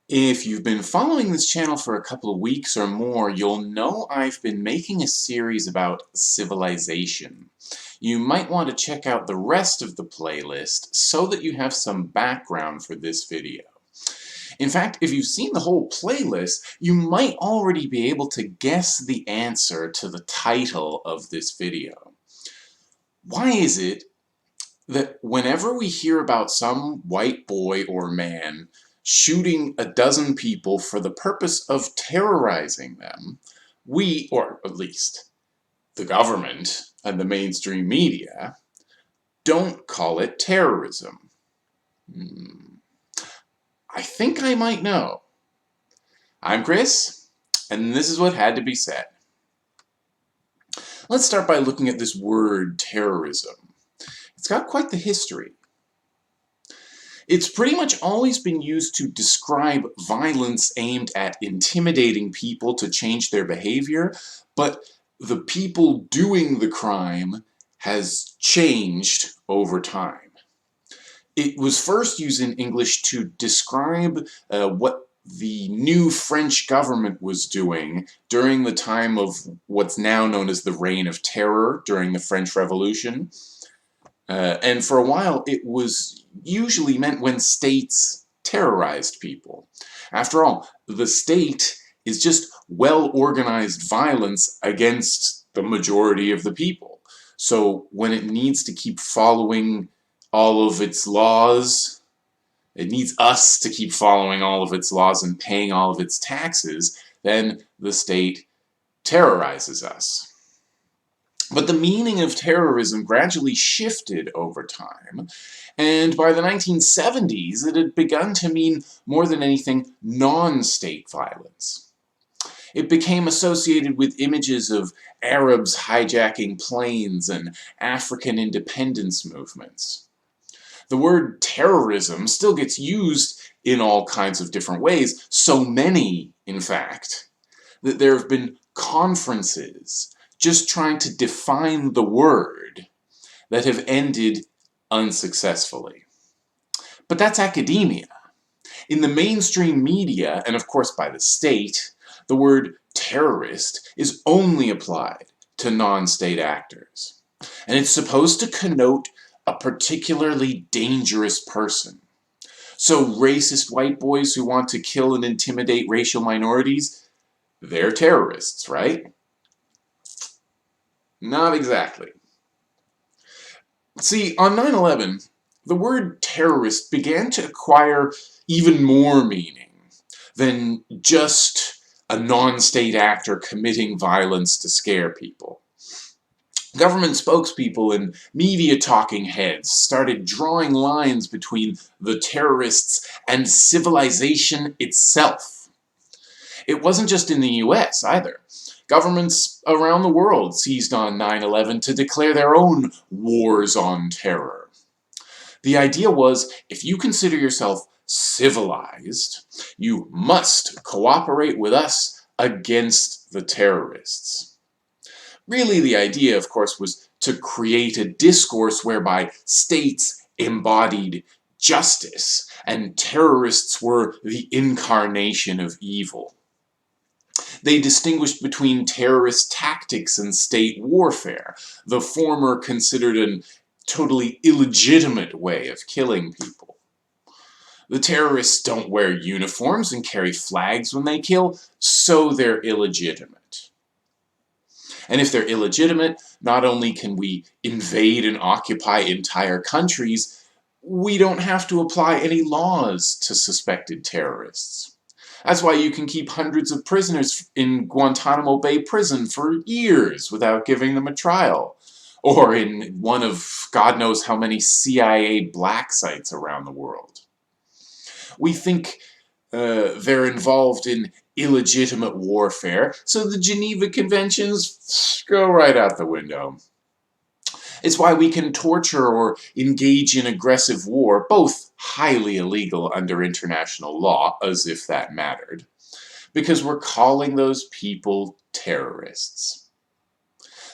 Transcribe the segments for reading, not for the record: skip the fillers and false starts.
If you've been following this channel for a couple of weeks or more, you'll know I've been making a series about civilization. You might want to check out the rest of the playlist so that you have some background for this video. In fact, if you've seen the whole playlist, you might already be able to guess the answer to the title of this video. Why is it that whenever we hear about some white boy or man shooting a dozen people for the purpose of terrorizing them, we, or at least the government and the mainstream media, don't call it terrorism? I think I might know. I'm Chris, and this is what had to be said. Let's start by looking at this word terrorism. It's got quite the history. It's pretty much always been used to describe violence aimed at intimidating people to change their behavior, but the people doing the crime has changed over time. It was first used in English to describe what the new French government was doing during the time of what's now known as the Reign of Terror during the French Revolution. And for a while, it was usually meant when states terrorized people. After all, the state is just well-organized violence against the majority of the people. So when it needs to keep following all of its laws, it needs us to keep following all of its laws and paying all of its taxes, then the state terrorizes us. But the meaning of terrorism gradually shifted over time, and by the 1970s it had begun to mean more than anything non-state violence. It became associated with images of Arabs hijacking planes and African independence movements. The word terrorism still gets used in all kinds of different ways, so many, in fact, that there have been conferences just trying to define the word that have ended unsuccessfully. But that's academia. In the mainstream media, and of course by the state, the word terrorist is only applied to non-state actors. And it's supposed to connote a particularly dangerous person. So racist white boys who want to kill and intimidate racial minorities, they're terrorists, right? Not exactly. See, on 9/11, the word terrorist began to acquire even more meaning than just a non-state actor committing violence to scare people. Government spokespeople and media talking heads started drawing lines between the terrorists and civilization itself. It wasn't just in the US either. Governments around the world seized on 9/11 to declare their own wars on terror. The idea was, if you consider yourself civilized, you must cooperate with us against the terrorists. Really, the idea, of course, was to create a discourse whereby states embodied justice and terrorists were the incarnation of evil. They distinguished between terrorist tactics and state warfare, the former considered a totally illegitimate way of killing people. The terrorists don't wear uniforms and carry flags when they kill, so they're illegitimate. And if they're illegitimate, not only can we invade and occupy entire countries, we don't have to apply any laws to suspected terrorists. That's why you can keep hundreds of prisoners in Guantanamo Bay prison for years without giving them a trial, or in one of God knows how many CIA black sites around the world. We think they're involved in illegitimate warfare, so the Geneva Conventions go right out the window. It's why we can torture or engage in aggressive war, both highly illegal under international law, as if that mattered, because we're calling those people terrorists.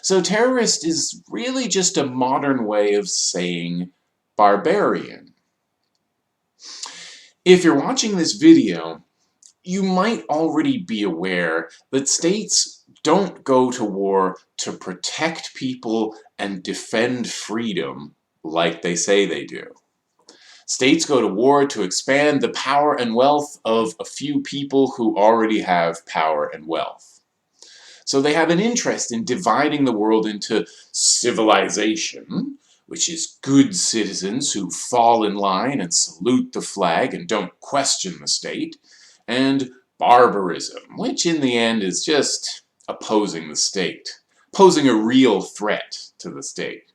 So terrorist is really just a modern way of saying barbarian. If you're watching this video, You might already be aware that states don't go to war to protect people and defend freedom like they say they do. States go to war to expand the power and wealth of a few people who already have power and wealth. So they have an interest in dividing the world into civilization, which is good citizens who fall in line and salute the flag and don't question the state, and barbarism, which in the end is just opposing the state, posing a real threat to the state.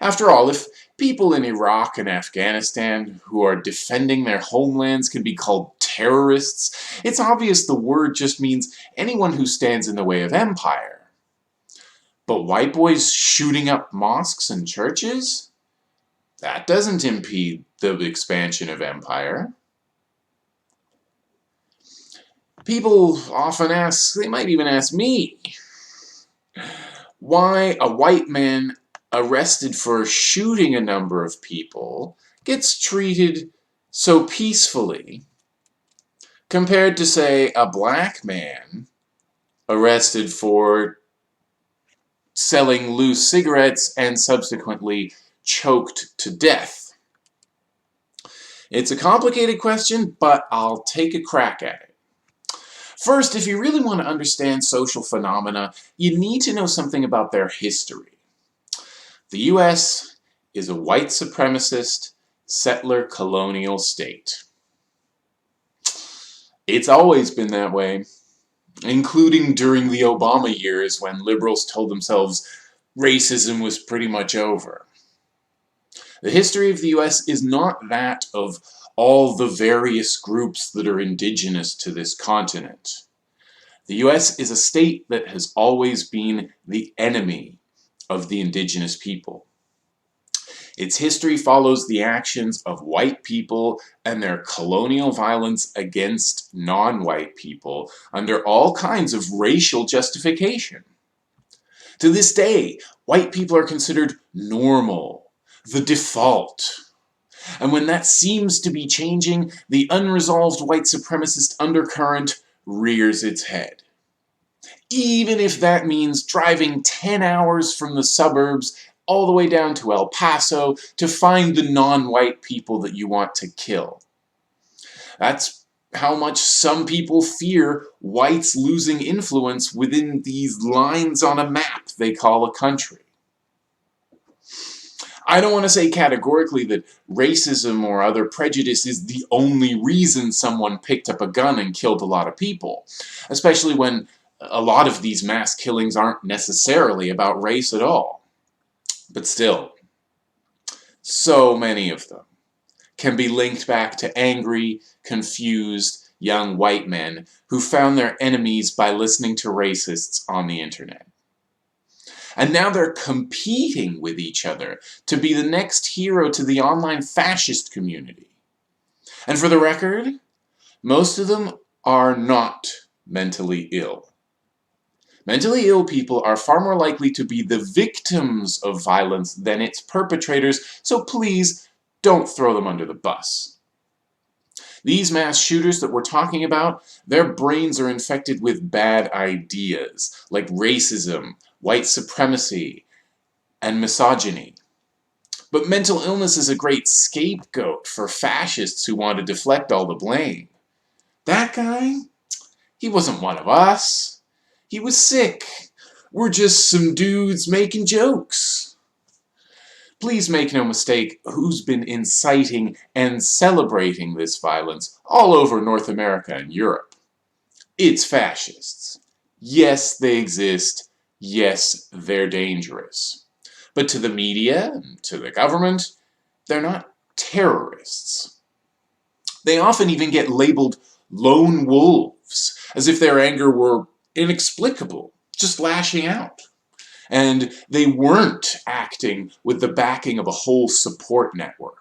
After all, if people in Iraq and Afghanistan who are defending their homelands can be called terrorists, it's obvious the word just means anyone who stands in the way of empire. But white boys shooting up mosques and churches? That doesn't impede the expansion of empire. People often ask, they might even ask me, why a white man arrested for shooting a number of people gets treated so peacefully compared to, say, a black man arrested for selling loose cigarettes and subsequently choked to death. It's a complicated question, but I'll take a crack at it. First, if you really want to understand social phenomena, you need to know something about their history. The US is a white supremacist, settler colonial state. It's always been that way, including during the Obama years when liberals told themselves racism was pretty much over. The history of the US is not that of all the various groups that are indigenous to this continent. The US is a state that has always been the enemy of the indigenous people. Its history follows the actions of white people and their colonial violence against non-white people under all kinds of racial justification. To this day, white people are considered normal, the default. And when that seems to be changing, the unresolved white supremacist undercurrent rears its head. Even if that means driving 10 hours from the suburbs all the way down to El Paso to find the non-white people that you want to kill. That's how much some people fear whites losing influence within these lines on a map they call a country. I don't want to say categorically that racism or other prejudice is the only reason someone picked up a gun and killed a lot of people, especially when a lot of these mass killings aren't necessarily about race at all. But still, so many of them can be linked back to angry, confused, young white men who found their enemies by listening to racists on the internet. And now they're competing with each other to be the next hero to the online fascist community. And for the record, most of them are not mentally ill. Mentally ill people are far more likely to be the victims of violence than its perpetrators, so please don't throw them under the bus. These mass shooters that we're talking about, their brains are infected with bad ideas, like racism, white supremacy, and misogyny. But mental illness is a great scapegoat for fascists who want to deflect all the blame. That guy? He wasn't one of us. He was sick. We're just some dudes making jokes. Please make no mistake who's been inciting and celebrating this violence all over North America and Europe. It's fascists. Yes, they exist. Yes, they're dangerous. But to the media and to the government, they're not terrorists. They often even get labeled lone wolves, as if their anger were inexplicable, just lashing out. And they weren't acting with the backing of a whole support network.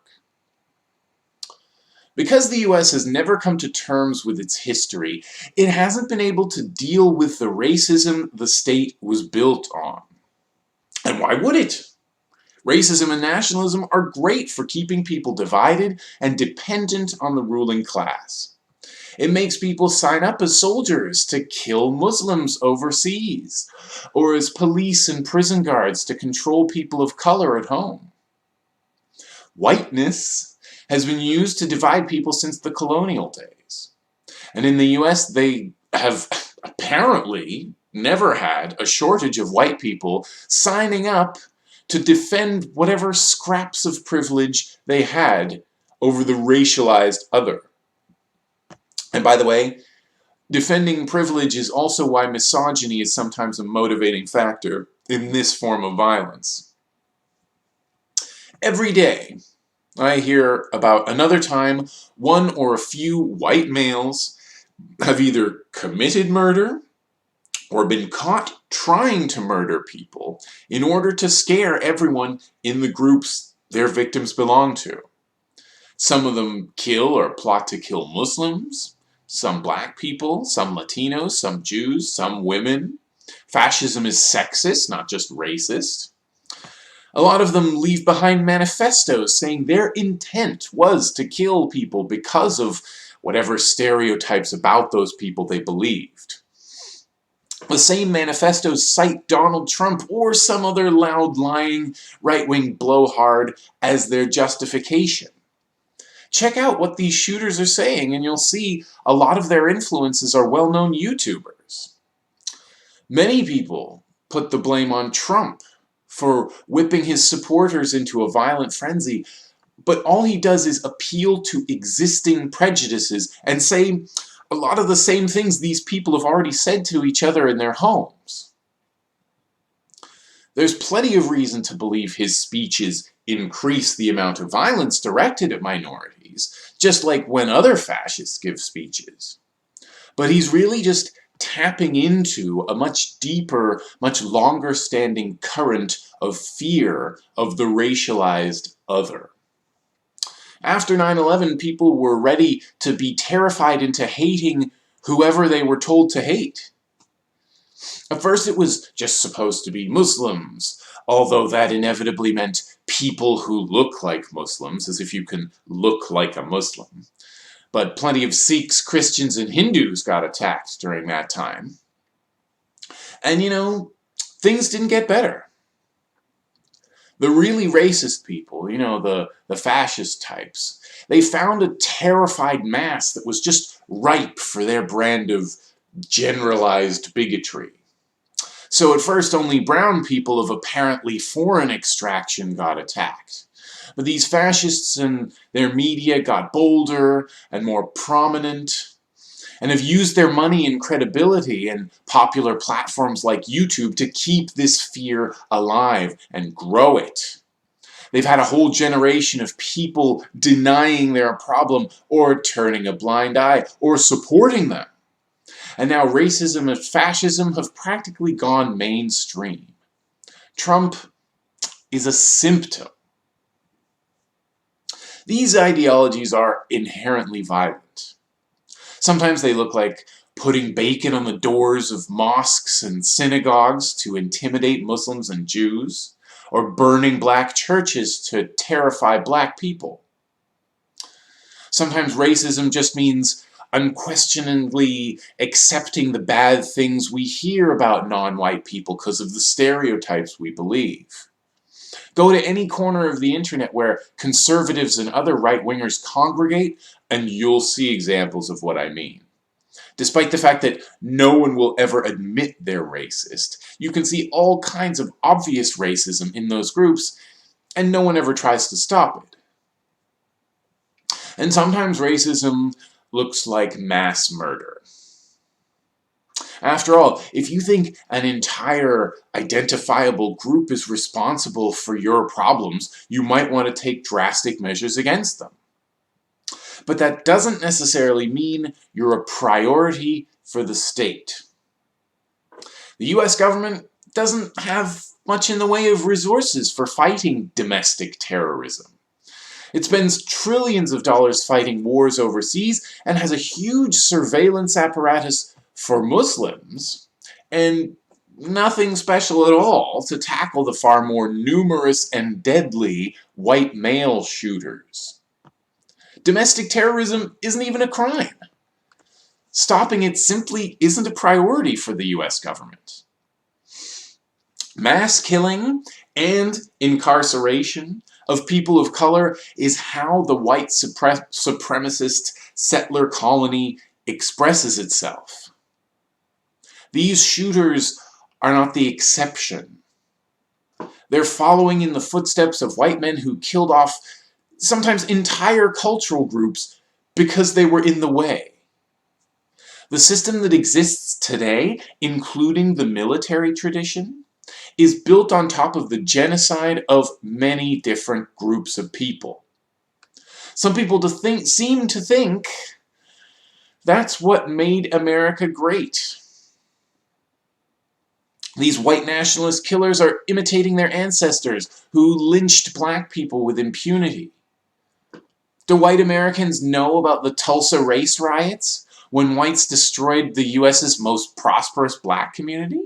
Because the US has never come to terms with its history, it hasn't been able to deal with the racism the state was built on. And why would it? Racism and nationalism are great for keeping people divided and dependent on the ruling class. It makes people sign up as soldiers to kill Muslims overseas, or as police and prison guards to control people of color at home. Whiteness has been used to divide people since the colonial days. And in the US, they have apparently never had a shortage of white people signing up to defend whatever scraps of privilege they had over the racialized other. And by the way, defending privilege is also why misogyny is sometimes a motivating factor in this form of violence. Every day, I hear about another time one or a few white males have either committed murder or been caught trying to murder people in order to scare everyone in the groups their victims belong to. Some of them kill or plot to kill Muslims, some black people, some Latinos, some Jews, some women. Fascism is sexist, not just racist. A lot of them leave behind manifestos saying their intent was to kill people because of whatever stereotypes about those people they believed. The same manifestos cite Donald Trump or some other loud, lying, right-wing blowhard as their justification. Check out what these shooters are saying and you'll see a lot of their influences are well-known YouTubers. Many people put the blame on Trump for whipping his supporters into a violent frenzy, but all he does is appeal to existing prejudices and say a lot of the same things these people have already said to each other in their homes. There's plenty of reason to believe his speeches increase the amount of violence directed at minorities, just like when other fascists give speeches. But he's really just tapping into a much deeper, much longer-standing current of fear of the racialized other. After 9/11, people were ready to be terrified into hating whoever they were told to hate. At first it was just supposed to be Muslims, although that inevitably meant people who look like Muslims, as if you can look like a Muslim. But plenty of Sikhs, Christians, and Hindus got attacked during that time. And things didn't get better. The really racist people, the fascist types, they found a terrified mass that was just ripe for their brand of generalized bigotry. So at first only brown people of apparently foreign extraction got attacked. But these fascists and their media got bolder and more prominent, and have used their money and credibility and popular platforms like YouTube to keep this fear alive and grow it. They've had a whole generation of people denying they're a problem or turning a blind eye or supporting them. And now racism and fascism have practically gone mainstream. Trump is a symptom. These ideologies are inherently violent. Sometimes they look like putting bacon on the doors of mosques and synagogues to intimidate Muslims and Jews, or burning black churches to terrify black people. Sometimes racism just means unquestioningly accepting the bad things we hear about non-white people because of the stereotypes we believe. Go to any corner of the internet where conservatives and other right-wingers congregate, and you'll see examples of what I mean. Despite the fact that no one will ever admit they're racist, you can see all kinds of obvious racism in those groups, and no one ever tries to stop it. And sometimes racism looks like mass murder. After all, if you think an entire identifiable group is responsible for your problems, you might want to take drastic measures against them. But that doesn't necessarily mean you're a priority for the state. The US government doesn't have much in the way of resources for fighting domestic terrorism. It spends trillions of dollars fighting wars overseas and has a huge surveillance apparatus for Muslims, and nothing special at all to tackle the far more numerous and deadly white male shooters. Domestic terrorism isn't even a crime. stopping it simply isn't a priority for the US government. Mass killing and incarceration of people of color is how the white supremacist settler colony expresses itself. These shooters are not the exception. They're following in the footsteps of white men who killed off sometimes entire cultural groups because they were in the way. The system that exists today, including the military tradition, is built on top of the genocide of many different groups of people. Some people seem to think that's what made America great. These white nationalist killers are imitating their ancestors who lynched black people with impunity. Do white Americans know about the Tulsa race riots when whites destroyed the US's most prosperous black community?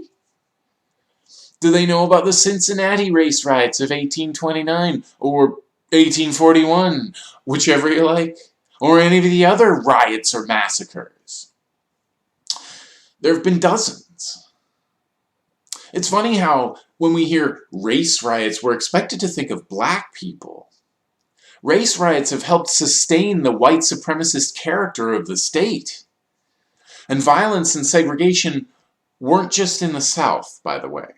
Do they know about the Cincinnati race riots of 1829 or 1841, whichever you like, or any of the other riots or massacres? There have been dozens. It's funny how when we hear race riots, we're expected to think of black people. Race riots have helped sustain the white supremacist character of the state. And violence and segregation weren't just in the South, by the way.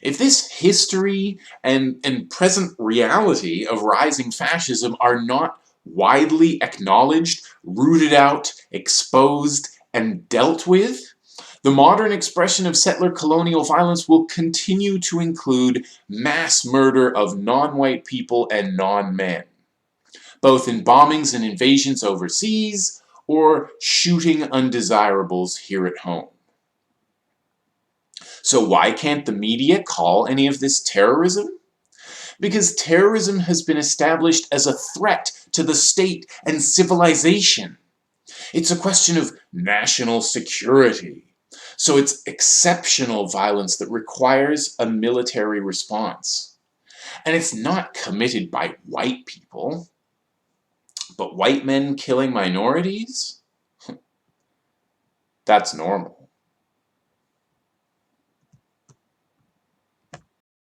If this history and present reality of rising fascism are not widely acknowledged, rooted out, exposed, and dealt with, the modern expression of settler colonial violence will continue to include mass murder of non-white people and non-men, both in bombings and invasions overseas, or shooting undesirables here at home. So why can't the media call any of this terrorism? Because terrorism has been established as a threat to the state and civilization. It's a question of national security. So it's exceptional violence that requires a military response. And it's not committed by white people. But white men killing minorities? That's normal.